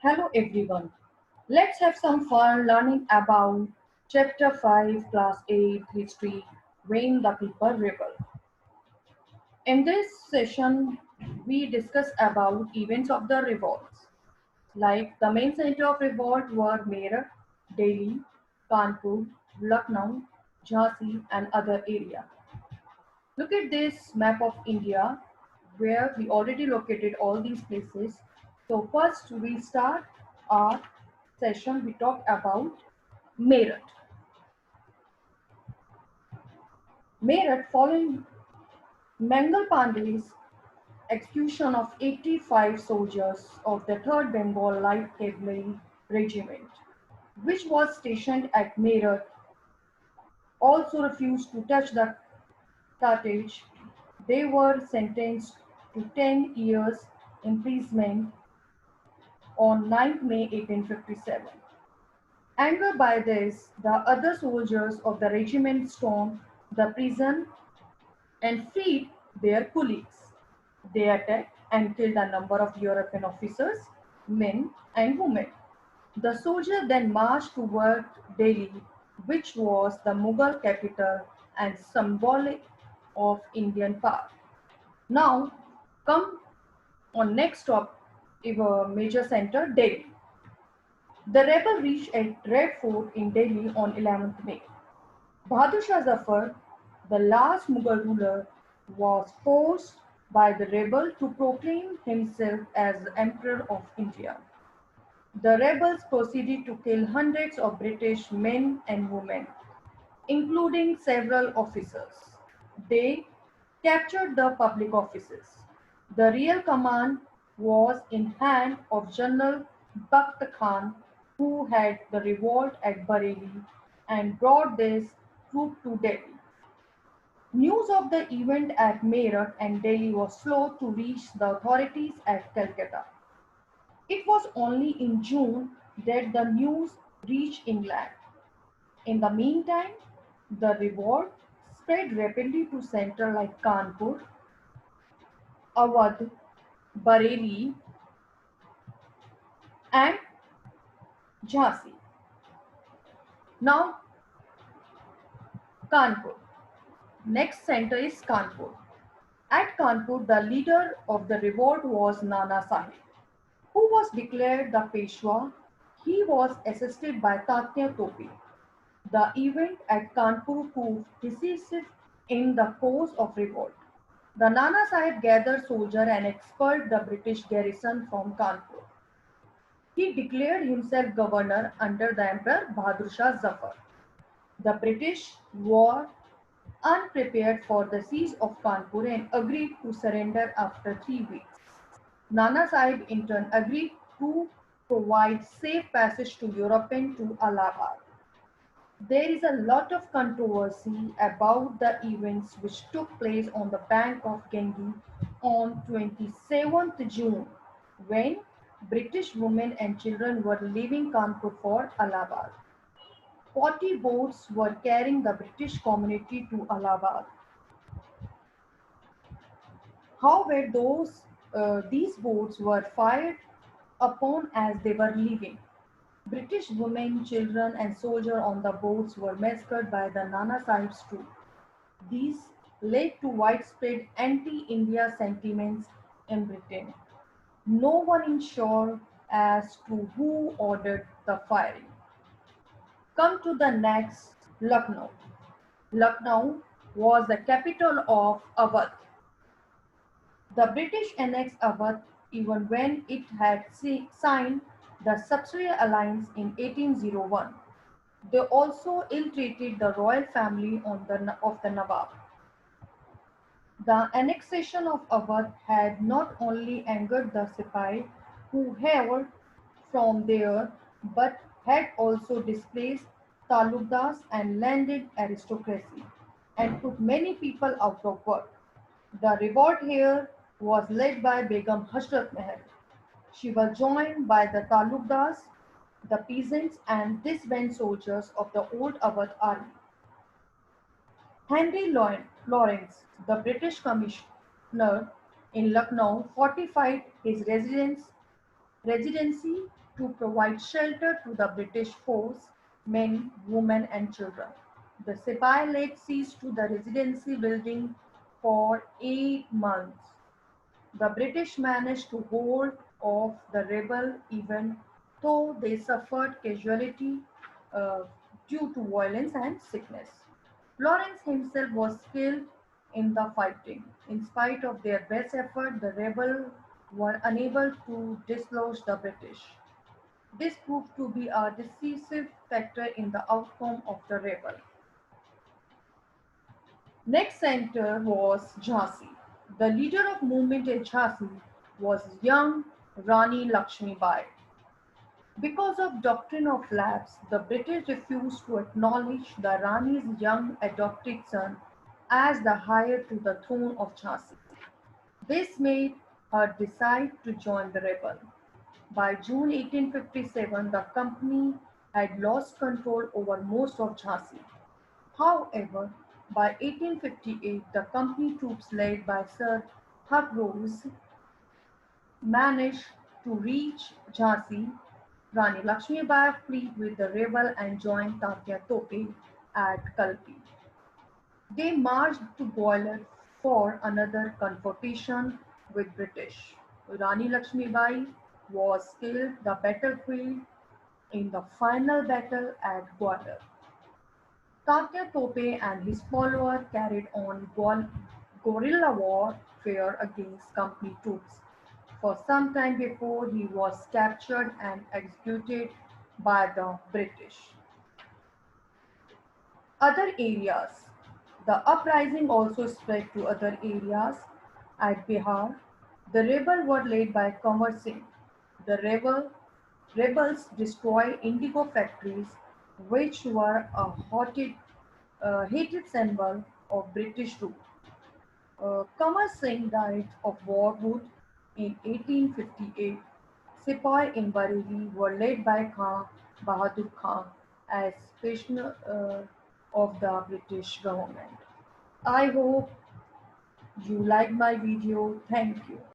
Hello everyone. Let's have some fun learning about Chapter 5, Class 8 History When the People Rebel. In this session, we discuss about events of the revolts. Like the main center of revolt were Meerut, Delhi, Kanpur, Lucknow, Jhansi and other area. Look at this map of India where we already located all these places. So first we start our session, we talk about Meerut. Meerut following Mangal Pandey's execution of 85 soldiers of the 3rd Bengal Light Cavalry Regiment, which was stationed at Meerut, also refused to touch the cartridge. They were sentenced to 10 years imprisonment on 9th May 1857. Angered by this, the other soldiers of the regiment stormed the prison and freed their colleagues. They attacked and killed a number of European officers, men, and women. The soldiers then marched toward Delhi, which was the Mughal capital and symbolic of Indian power. Now, come on next stop, major center, Delhi. The rebel reached at Red Fort in Delhi on 11th May. Bahadur Shah Zafar, the last Mughal ruler, was forced by the rebel to proclaim himself as Emperor of India. The rebels proceeded to kill hundreds of British men and women, including several officers. They captured the public offices. The real command was in hand of General Bakht Khan, who had the revolt at Bareilly and brought this troop to Delhi. News of the event at Meerut and Delhi was slow to reach the authorities at Calcutta. It was only in June that the news reached England. In the meantime, the revolt spread rapidly to centers like Kanpur, Awadh, Bareilly, and Jhansi. Now, Kanpur. Next center is Kanpur. At Kanpur, the leader of the revolt was Nana Sahib, who was declared the Peshwa. He was assisted by Tatya Tope. The event at Kanpur proved decisive in the cause of revolt. The Nana Sahib gathered soldiers and expelled the British garrison from Kanpur. He declared himself governor under the Emperor Bahadur Shah Zafar. The British were unprepared for the siege of Kanpur and agreed to surrender after 3 weeks. Nana Sahib in turn agreed to provide safe passage to Europe and to Allahabad. There is a lot of controversy about the events which took place on the bank of Ganges on 27th June when British women and children were leaving Kanpur for Allahabad. 40 boats were carrying the British community to Allahabad. However, these boats were fired upon as they were leaving. British women, children, and soldiers on the boats were massacred by the Nana Sahib's troops. These led to widespread anti-India sentiments in Britain. No one is sure as to who ordered the firing. Come to the next, Lucknow. Lucknow was the capital of Awadh. The British annexed Awadh even when it had signed the Kshatriya alliance in 1801. They also ill-treated the royal family of the Nawab. The annexation of Awadh had not only angered the Sipai who hailed from there, but had also displaced talukdars and landed aristocracy, and put many people out of work. The revolt here was led by Begum Hashrat Mahal. She was joined by the talukdars, the peasants, and disbanded soldiers of the old Awadh army. Henry Lawrence, the British commissioner in Lucknow, fortified his residence residency to provide shelter to the British force, men, women, and children. The Sipahi laid siege to the residency building for 8 months. The British managed to hold off the rebel even though they suffered casualty uh, due to violence and sickness. Lawrence himself was killed in the fighting. In spite of their best effort, the rebels were unable to dislodge the British. This proved to be a decisive factor in the outcome of the rebel. Next center was Jhansi. The leader of movement in Jhansi was young Rani Lakshmi Bai. Because of doctrine of lapse, the British refused to acknowledge the Rani's young adopted son as the heir to the throne of Jhansi. This made her decide to join the rebel. By June 1857, the company had lost control over most of Jhansi. However, by 1858, the company troops led by Sir Hugh Rose managed to reach Jhansi. Rani Lakshmibai fled with the rebel and joined Tatya Tope at Kalpi. They marched to Gwalior for another confrontation with British. Rani Lakshmibai was killed the battlefield in the final battle at Gwalior. Tatya Tope and his followers carried on guerrilla warfare against company troops for some time before he was captured and executed by the British. Other areas. The uprising also spread to other areas. At Bihar, the rebels were led by Kanwar Singh. The rebels destroyed indigo factories, which were a hated symbol of British rule. Kanwar Singh died of war wound in 1858. Sepoy in Bareilly were led by Khan Bahadur Khan as prisoner of the British government. I hope you liked my video. Thank you.